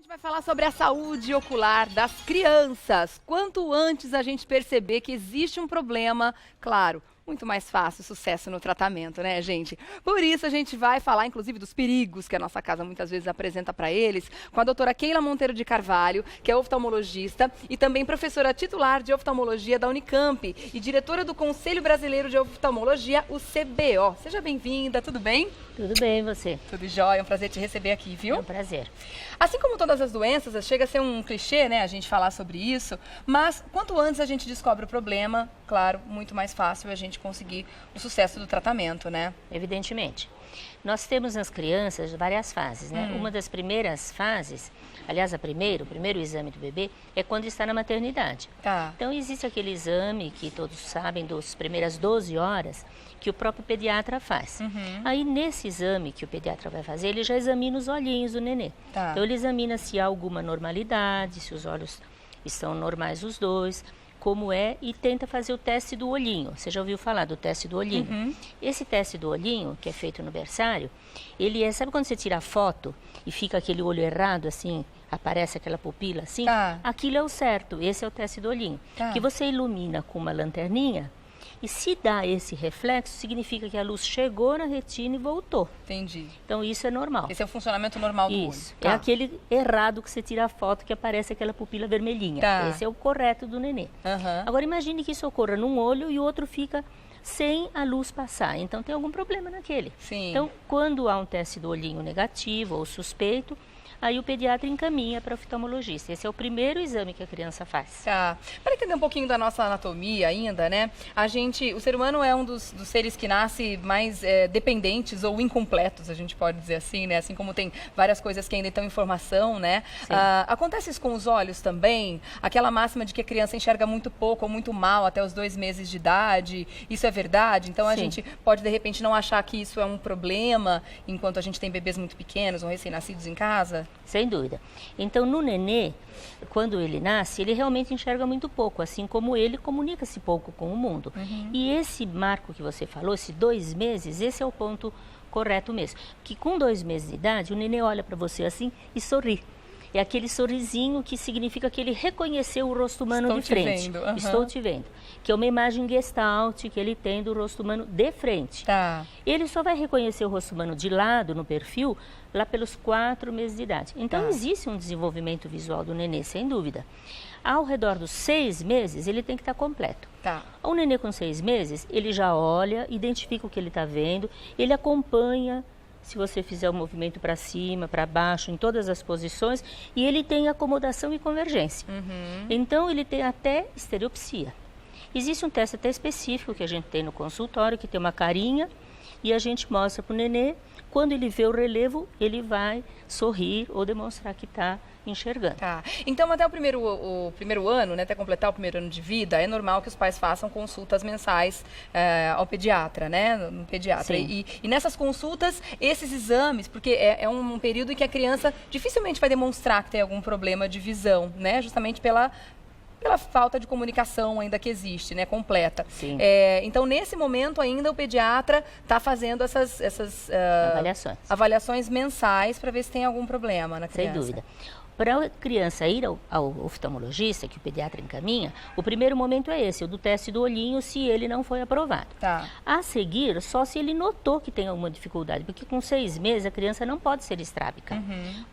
gente vai falar sobre a saúde ocular das crianças. Quanto antes a gente perceber que existe um problema, claro, muito mais fácil sucesso no tratamento, né, gente? Por isso a gente vai falar, inclusive, dos perigos que a nossa casa muitas vezes apresenta para eles, com a doutora Keila Monteiro de Carvalho, que é oftalmologista e também professora titular de oftalmologia da Unicamp e diretora do Conselho Brasileiro de Oftalmologia, o CBO. Seja bem-vinda, tudo bem? Tudo bem, você? Tudo jóia, é um prazer te receber aqui, viu? É um prazer. Assim como todas as doenças, chega a ser um clichê, né, a gente falar sobre isso, mas quanto antes a gente descobre o problema, claro, muito mais fácil a gente conseguir o sucesso do tratamento, né? Evidentemente. Nós temos nas crianças várias fases, né? Uma das primeiras fases, aliás, o primeiro exame do bebê é quando está na maternidade. Tá. Então, existe aquele exame que todos sabem, das primeiras 12 horas, que o próprio pediatra faz. Aí, nesse exame que o pediatra vai fazer, ele já examina os olhinhos do nenê. Tá. Então, ele examina se há alguma normalidade, se os olhos estão normais os dois, como é, e tenta fazer o teste do olhinho. Você já ouviu falar do teste do olhinho? Esse teste do olhinho, que é feito no berçário, ele é, sabe quando você tira a foto e fica aquele olho errado assim, aparece aquela pupila assim? Tá. Aquilo é o certo, esse é o teste do olhinho. Tá. Que você ilumina com uma lanterninha e se dá esse reflexo, significa que a luz chegou na retina e voltou. Entendi. Então isso é normal. Esse é o funcionamento normal do olho. Isso, Tá. é aquele errado que você tira a foto que aparece aquela pupila vermelhinha. Tá. Esse é o correto do nenê. Aham. Agora imagine que isso ocorra num olho e o outro fica sem a luz passar. Então tem algum problema naquele. Sim. Então quando há um teste do olhinho negativo ou suspeito, aí o pediatra encaminha para o oftalmologista. Esse é o primeiro exame que a criança faz. Tá. Para entender um pouquinho da nossa anatomia ainda, né? O ser humano é um dos seres que nasce mais dependentes ou incompletos, a gente pode dizer assim, né? Assim como tem várias coisas que ainda estão em formação, né? Acontece isso com os olhos também? Aquela máxima de que a criança enxerga muito pouco ou muito mal até os 2 meses de idade, isso é verdade? Então a Sim. gente pode, de repente, não achar que isso é um problema enquanto a gente tem bebês muito pequenos ou recém-nascidos em casa? Sem dúvida. Então, no nenê, quando ele nasce, ele realmente enxerga muito pouco, assim como ele comunica-se pouco com o mundo. E esse marco que você falou, esses 2 meses, esse é o ponto correto mesmo. Que com 2 meses de idade, o nenê olha para você assim e sorri. É aquele sorrisinho que significa que ele reconheceu o rosto humano Estou de te frente. vendo, aham. Estou te vendo. Que é uma imagem gestalt que ele tem do rosto humano de frente. Tá. Ele só vai reconhecer o rosto humano de lado, no perfil, lá pelos 4 meses de idade. Então, Tá. existe um desenvolvimento visual do nenê, sem dúvida. Ao redor dos 6 meses, ele tem que estar completo. Tá. O nenê com 6 meses, ele já olha, identifica o que ele está vendo, ele acompanha, se você fizer o movimento para cima, para baixo, em todas as posições, e ele tem acomodação e convergência. Então, ele tem até estereopsia. Existe um teste até específico que a gente tem no consultório, que tem uma carinha, e a gente mostra para o nenê. Quando ele vê o relevo, ele vai sorrir ou demonstrar que está enxergando. Tá. Então, até o primeiro ano, né, até completar o primeiro ano de vida, é normal que os pais façam consultas mensais ao pediatra, né, no pediatra. Sim. E nessas consultas, esses exames, porque é um período em que a criança dificilmente vai demonstrar que tem algum problema de visão, né, justamente pela falta de comunicação ainda que existe, né, completa. Sim. Então, nesse momento ainda, o pediatra está fazendo essas avaliações mensais para ver se tem algum problema na criança. Sem dúvida. Para a criança ir ao oftalmologista, que o pediatra encaminha, o primeiro momento é esse, o do teste do olhinho, se ele não foi aprovado. Tá. A seguir, só se ele notou que tem alguma dificuldade, porque com 6 meses a criança não pode ser estrábica,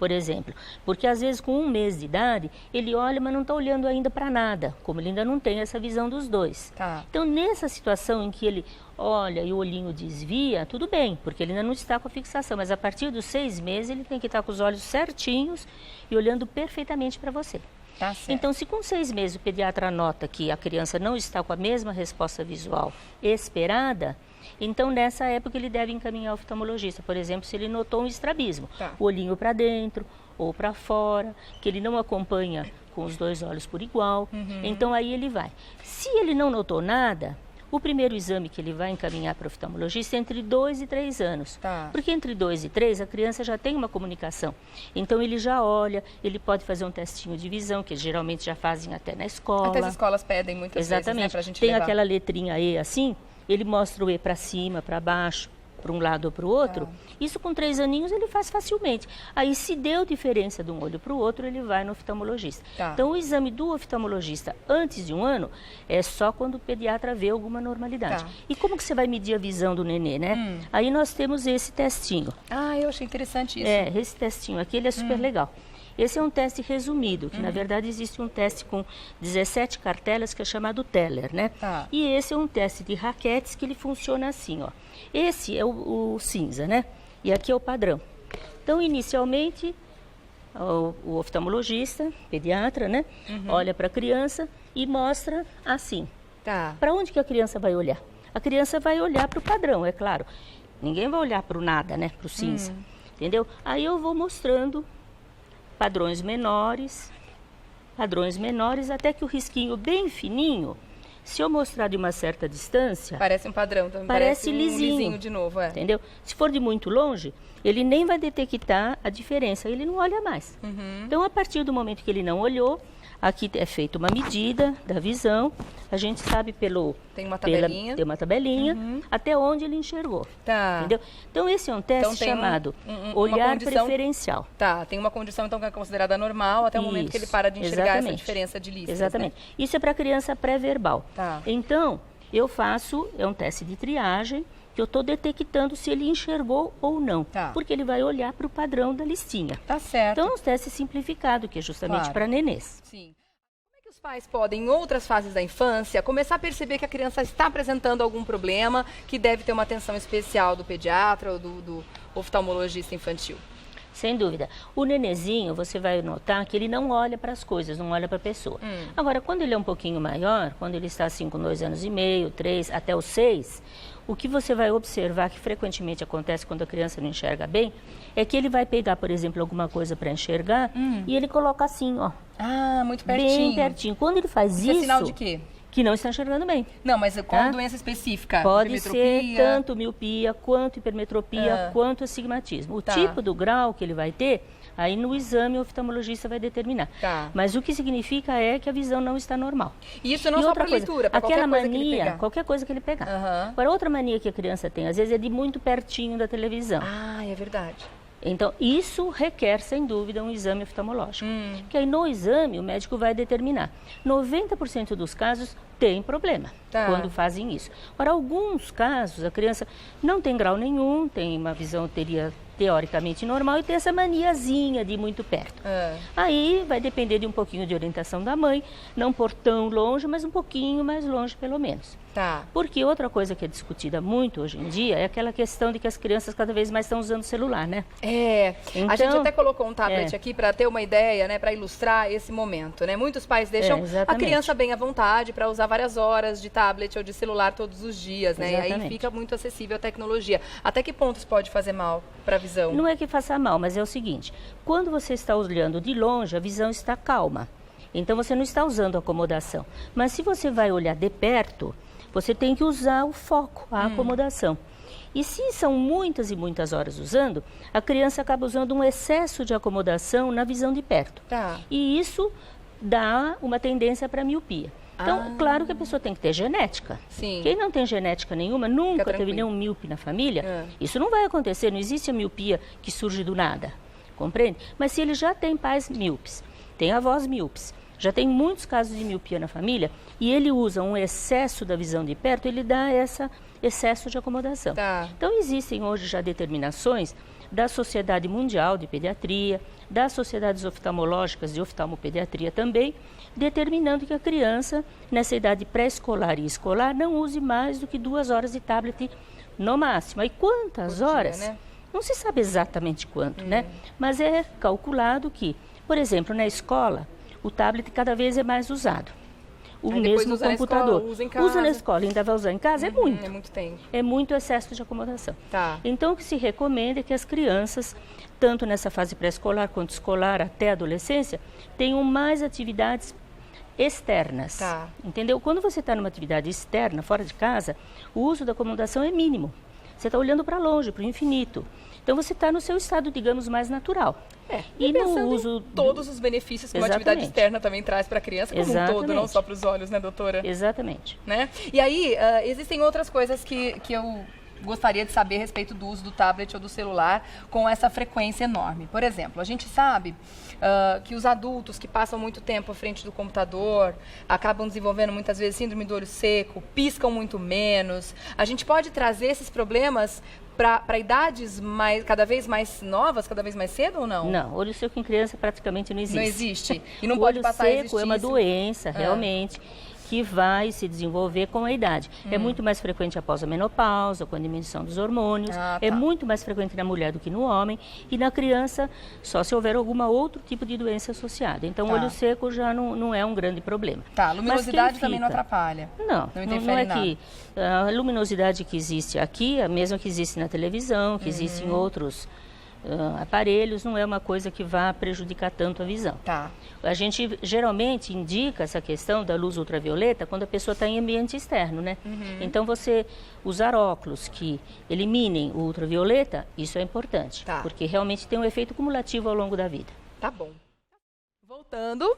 por exemplo. Porque às vezes com 1 mês de idade, ele olha, mas não está olhando ainda para nada, como ele ainda não tem essa visão dos dois. Tá. Então, nessa situação em que ele olha e o olhinho desvia, tudo bem, porque ele ainda não está com a fixação, mas a partir dos 6 meses ele tem que estar com os olhos certinhos e olhando perfeitamente para você. Tá certo. Então, se com 6 meses o pediatra nota que a criança não está com a mesma resposta visual esperada, então nessa época ele deve encaminhar ao oftalmologista, por exemplo, se ele notou um estrabismo, Tá. o olhinho para dentro ou para fora, que ele não acompanha com os 2 olhos por igual, então aí ele vai. Se ele não notou nada, o primeiro exame que ele vai encaminhar para o oftalmologista é entre 2 e 3 anos. Tá. Porque entre 2 e 3 a criança já tem uma comunicação. Então ele já olha, ele pode fazer um testinho de visão, que geralmente já fazem até na escola. Até as escolas pedem muitas vezes, né, Exatamente. pra gente Tem levar. aquela letrinha E assim, ele mostra o E para cima, para baixo, para um lado ou para o outro, isso com 3 aninhos ele faz facilmente. Aí, se deu diferença de um olho para o outro, ele vai no oftalmologista. Então, o exame do oftalmologista antes de 1 ano é só quando o pediatra vê alguma normalidade. E como que você vai medir a visão do nenê, né? Aí nós temos esse testinho. Ah, eu achei interessante isso. Esse testinho aqui, ele é super legal. Esse é um teste resumido, que na verdade existe um teste com 17 cartelas que é chamado Teller, né? E esse é um teste de raquetes que ele funciona assim, ó. Esse é o cinza, né? E aqui é o padrão. Então, inicialmente, o oftalmologista, pediatra, né? Olha para a criança e mostra assim. Para onde que a criança vai olhar? A criança vai olhar para o padrão, é claro. Ninguém vai olhar para o nada, né? Para o cinza, entendeu? Aí eu vou mostrando padrões menores, até que o risquinho bem fininho, se eu mostrar de uma certa distância... Parece um padrão também. Parece lisinho. Um lisinho de novo, entendeu? Se for de muito longe, ele nem vai detectar a diferença, ele não olha mais. Então, a partir do momento que ele não olhou, aqui é feita uma medida da visão, a gente sabe Tem uma tabelinha. Tem uma tabelinha, até onde ele enxergou. Entendeu? Então, esse é um teste chamado olhar preferencial. Tem uma condição, então, que é considerada normal, até o momento que ele para de enxergar essa diferença de listras. Exatamente. Né? Isso é para criança pré-verbal. Então, eu faço, é um teste de triagem, que eu estou detectando se ele enxergou ou não. Porque ele vai olhar para o padrão da listinha. Certo. Então, é um teste simplificado, que é justamente para nenês. Sim. Como é que os pais podem, em outras fases da infância, começar a perceber que a criança está apresentando algum problema, que deve ter uma atenção especial do pediatra ou do oftalmologista infantil? Sem dúvida. O nenezinho, você vai notar que ele não olha para as coisas, não olha para a pessoa. Agora, quando ele é um pouquinho maior, quando ele está assim com 2 anos e meio, 3, até os 6, o que você vai observar, que frequentemente acontece quando a criança não enxerga bem, é que ele vai pegar, por exemplo, alguma coisa para enxergar e ele coloca assim, ó. Muito pertinho. Bem pertinho. Quando ele faz isso... É sinal de quê? Que não está enxergando bem. Não, mas qual doença específica? Pode ser tanto miopia, quanto hipermetropia, quanto astigmatismo. O tipo do grau que ele vai ter, aí no exame o oftalmologista vai determinar. Mas o que significa é que a visão não está normal. E isso não só para leitura, para qualquer coisa que ele pegar. Qualquer coisa que ele pegar. Agora, outra mania que a criança tem, às vezes, é de muito pertinho da televisão. É verdade. Então, isso requer, sem dúvida, um exame oftalmológico. Porque aí, no exame, o médico vai determinar. 90% dos casos tem problema quando fazem isso. Ora, alguns casos, a criança não tem grau nenhum, tem uma visão, teoricamente normal, e tem essa maniazinha de ir muito perto. Aí vai depender de um pouquinho de orientação da mãe, não por tão longe, mas um pouquinho mais longe, pelo menos. Porque outra coisa que é discutida muito hoje em dia é aquela questão de que as crianças cada vez mais estão usando celular, né? Então, a gente até colocou um tablet aqui para ter uma ideia, né, para ilustrar esse momento, né? Muitos pais deixam a criança bem à vontade para usar várias horas de tablet ou de celular todos os dias, né? E aí fica muito acessível a tecnologia. Até que pontos pode fazer mal para a visão? Não é que faça mal, mas é o seguinte, quando você está olhando de longe, a visão está calma. Então, você não está usando acomodação. Mas se você vai olhar de perto, você tem que usar o foco, a acomodação. E se são muitas e muitas horas usando, a criança acaba usando um excesso de acomodação na visão de perto. E isso dá uma tendência para miopia. Então, claro que a pessoa tem que ter genética. Quem não tem genética nenhuma, nunca teve nenhum míope na família, isso não vai acontecer, não existe a miopia que surge do nada, compreende? Mas se ele já tem pais míopes, tem avós míopes, já tem muitos casos de miopia na família, e ele usa um excesso da visão de perto, ele dá esse excesso de acomodação. Então, existem hoje já determinações da Sociedade Mundial de Pediatria, das sociedades oftalmológicas de oftalmopediatria também, determinando que a criança, nessa idade pré-escolar e escolar, não use mais do que 2 horas de tablet no máximo. E quantas horas? Dia, né? Não se sabe exatamente quanto, né? Mas é calculado que, por exemplo, na escola, o tablet cada vez é mais usado. O mesmo computador. Usa na escola, ainda vai usar em casa? É muito. É muito tempo. É muito excesso de acomodação. Então, o que se recomenda é que as crianças, tanto nessa fase pré-escolar quanto escolar até a adolescência, tenham mais atividades externas. Entendeu? Quando você está numa atividade externa, fora de casa, o uso da acomodação é mínimo. Você está olhando para longe, para o infinito. Então, você está no seu estado, digamos, mais natural. E no uso todos os benefícios que uma atividade externa também traz para a criança como um todo, não só para os olhos, né, doutora? Exatamente. Né? E aí, existem outras coisas que eu gostaria de saber a respeito do uso do tablet ou do celular com essa frequência enorme. Por exemplo, a gente sabe que os adultos que passam muito tempo à frente do computador acabam desenvolvendo muitas vezes síndrome do olho seco, piscam muito menos. A gente pode trazer esses problemas para idades cada vez mais novas, cada vez mais cedo ou não? Não, olho seco em criança praticamente não existe. Não existe? E não o pode olho passar a seco existir é uma doença, realmente, que vai se desenvolver com a idade. É muito mais frequente após a menopausa, com a diminuição dos hormônios. É muito mais frequente na mulher do que no homem. E na criança, só se houver algum outro tipo de doença associada. Então, o olho seco já não é um grande problema. Tá, a luminosidade também não atrapalha? Não é que a luminosidade que existe aqui, a mesma que existe na televisão, que existe em outros aparelhos, não é uma coisa que vá prejudicar tanto a visão. Tá. A gente geralmente indica essa questão da luz ultravioleta quando a pessoa está em ambiente externo, né? Então, você usar óculos que eliminem o ultravioleta, isso é importante, porque realmente tem um efeito cumulativo ao longo da vida. Tá bom. Voltando,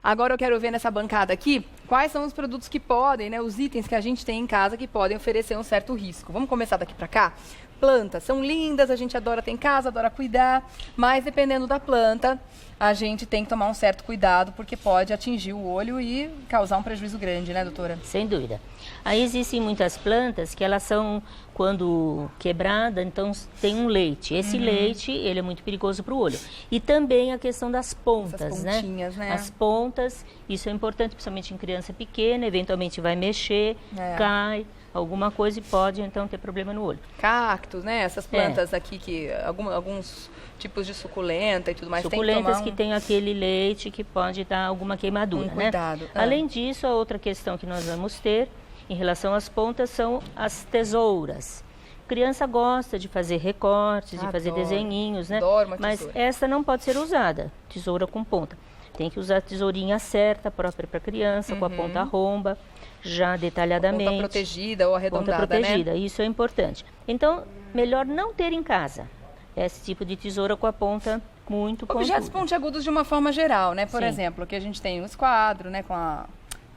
agora eu quero ver nessa bancada aqui quais são os produtos que podem, né, os itens que a gente tem em casa que podem oferecer um certo risco. Vamos começar daqui para cá? Plantas são lindas, a gente adora ter em casa, adora cuidar, mas dependendo da planta, a gente tem que tomar um certo cuidado, porque pode atingir o olho e causar um prejuízo grande, né, doutora? Sem dúvida. Aí existem muitas plantas que elas são, quando quebrada, então tem um leite. Esse leite, ele é muito perigoso para o olho. E também a questão das pontas, essas pontinhas, né? As pontas, isso é importante, principalmente em criança pequena, eventualmente vai mexer, cai, alguma coisa e pode, então, ter problema no olho. Cactos, né? Essas plantas aqui, que alguns tipos de suculenta e tudo mais. Suculentas que tem aquele leite que pode dar alguma queimadura, né? Cuidado. Além disso, a outra questão que nós vamos ter em relação às pontas são as tesouras. Criança gosta de fazer recortes, de fazer desenhinhos, né? Mas essa não pode ser usada, tesoura com ponta. Tem que usar a tesourinha certa, própria para criança, com a ponta romba, já detalhadamente. Ponta protegida ou arredondada, ponta protegida, né? Isso é importante. Então, melhor não ter em casa esse tipo de tesoura com a ponta muito pontuda. Objetos pontiagudos de uma forma geral, né? Por exemplo, aqui a gente tem um esquadro, né? Com a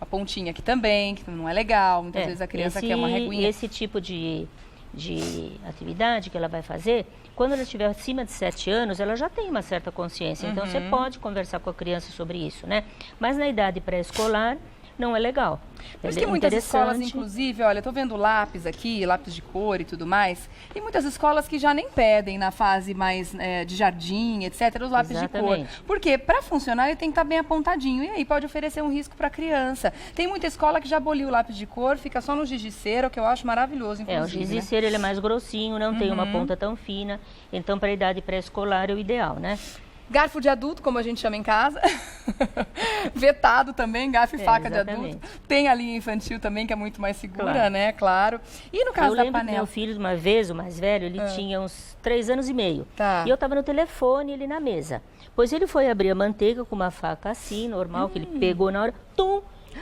pontinha aqui também, que não é legal. Muitas vezes a criança quer uma reguinha. Esse tipo de atividade que ela vai fazer, quando ela estiver acima de 7 anos, ela já tem uma certa consciência. Então, você pode conversar com a criança sobre isso, né? Mas na idade pré-escolar, não é legal. Por isso que muitas escolas, inclusive, olha, eu tô vendo lápis aqui, lápis de cor e tudo mais, e muitas escolas que já nem pedem na fase mais de jardim, etc., os lápis de cor. Porque para funcionar ele tem que estar bem apontadinho, e aí pode oferecer um risco para a criança. Tem muita escola que já aboliu o lápis de cor, fica só no giz de cera, o que eu acho maravilhoso, inclusive. O giz de cera ele é mais grossinho, não tem uma ponta tão fina, então para a idade pré-escolar é o ideal, né? Garfo de adulto, como a gente chama em casa. Vetado também, garfo e faca de adulto. Tem a linha infantil também, que é muito mais segura, né? Claro. E no caso da panela? Que meu filho, uma vez, o mais velho, ele tinha uns 3 anos e meio. E eu estava no telefone, ele na mesa. Pois ele foi abrir a manteiga com uma faca assim, normal, que ele pegou na hora,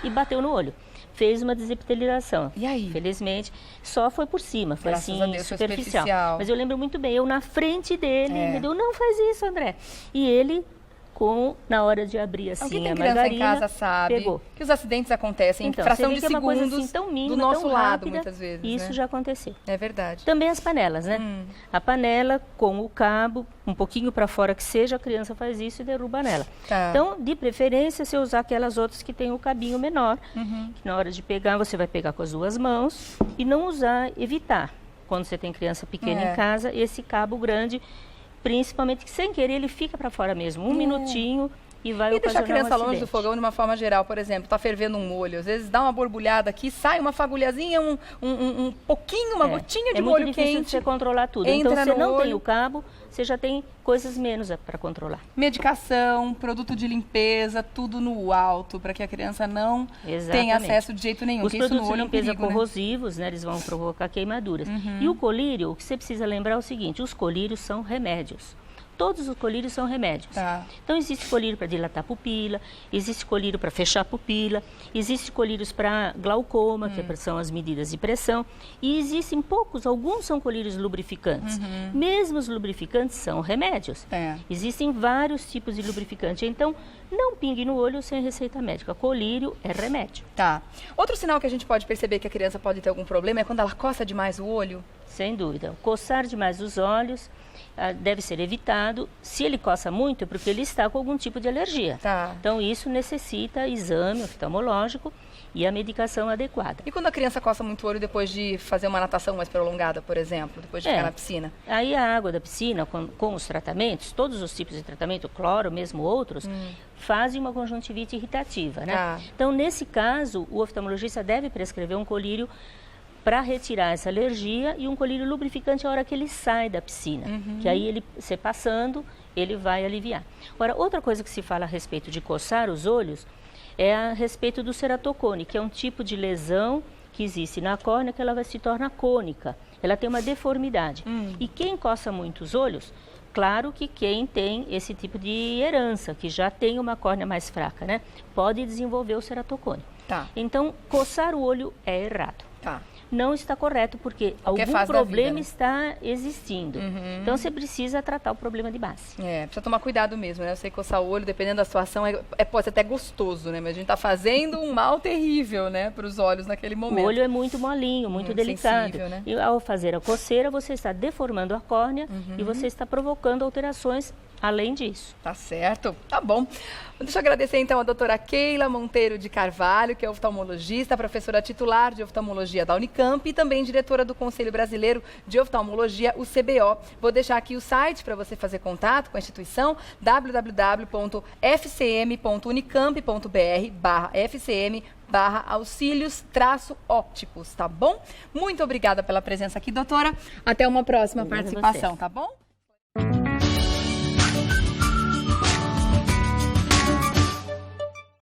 e bateu no olho. Fez uma desepitelização. E aí? Felizmente, só foi por cima, foi assim, superficial. Mas eu lembro muito bem, eu na frente dele, ele deu, não faz isso, André. E ele, na hora de abrir assim a margarina, em casa sabe pegou. Que os acidentes acontecem em fração de segundos, coisa assim, tão mínima, do nosso tão lado, rápida, muitas vezes. Isso já aconteceu. É verdade. Também as panelas, né? A panela com o cabo, um pouquinho para fora que seja, a criança faz isso e derruba nela. Então, de preferência, você usar aquelas outras que tem o cabinho menor, que na hora de pegar, você vai pegar com as 2 mãos e não evitar, quando você tem criança pequena em casa, esse cabo grande, principalmente que sem querer ele fica para fora mesmo, um minutinho e vai ocasionar um acidente. E deixar a criança longe do fogão de uma forma geral, por exemplo, está fervendo um molho, às vezes dá uma borbulhada aqui, sai uma fagulhazinha, um pouquinho, uma gotinha de molho quente. É muito difícil você controlar tudo. Então, se você não tem o cabo, você já tem coisas menos para controlar. Medicação, produto de limpeza, tudo no alto, para que a criança não tenha acesso de jeito nenhum. Os produtos de limpeza corrosivos, né, eles vão provocar queimaduras. E o colírio, o que você precisa lembrar é o seguinte, os colírios são remédios. Todos os colírios são remédios. Tá. Então, existe colírio para dilatar a pupila, existe colírio para fechar a pupila, existe colírios para glaucoma, que são as medidas de pressão, e existem alguns são colírios lubrificantes. Mesmo os lubrificantes são remédios. Existem vários tipos de lubrificante. Então, não pingue no olho sem receita médica. Colírio é remédio. Tá. Outro sinal que a gente pode perceber que a criança pode ter algum problema é quando ela coça demais o olho? Sem dúvida. Coçar demais os olhos deve ser evitado. Se ele coça muito, é porque ele está com algum tipo de alergia. Tá. Então, isso necessita exame oftalmológico e a medicação adequada. E quando a criança coça muito o olho depois de fazer uma natação mais prolongada, por exemplo, depois de ficar na piscina? Aí a água da piscina, com os tratamentos, todos os tipos de tratamento, cloro, mesmo outros, fazem uma conjuntivite irritativa, né? Tá. Então, nesse caso, o oftalmologista deve prescrever um colírio para retirar essa alergia e um colírio lubrificante a hora que ele sai da piscina, que aí você passando, ele vai aliviar. Agora, outra coisa que se fala a respeito de coçar os olhos é a respeito do ceratocone, que é um tipo de lesão que existe na córnea que ela se torna cônica, ela tem uma deformidade. E quem coça muito os olhos, claro que quem tem esse tipo de herança, que já tem uma córnea mais fraca, né, pode desenvolver o ceratocone. Tá. Então, coçar o olho é errado. Tá. Não está correto, porque algum problema está existindo. Então, você precisa tratar o problema de base. Precisa tomar cuidado mesmo, né? Eu sei que coçar o olho, dependendo da situação, pode ser até gostoso, né? Mas a gente está fazendo um mal terrível, né? Para os olhos naquele momento. O olho é muito molinho, muito delicado. Sensível, né? E ao fazer a coceira, você está deformando a córnea e você está provocando alterações além disso. Tá certo, tá bom. Deixa eu agradecer então a doutora Keila Monteiro de Carvalho, que é oftalmologista, professora titular de oftalmologia da Unicamp e também diretora do Conselho Brasileiro de Oftalmologia, o CBO. Vou deixar aqui o site para você fazer contato com a instituição, www.fcm.unicamp.br/fcm/auxílios-ópticos, tá bom? Muito obrigada pela presença aqui, doutora. Até uma próxima participação, tá bom?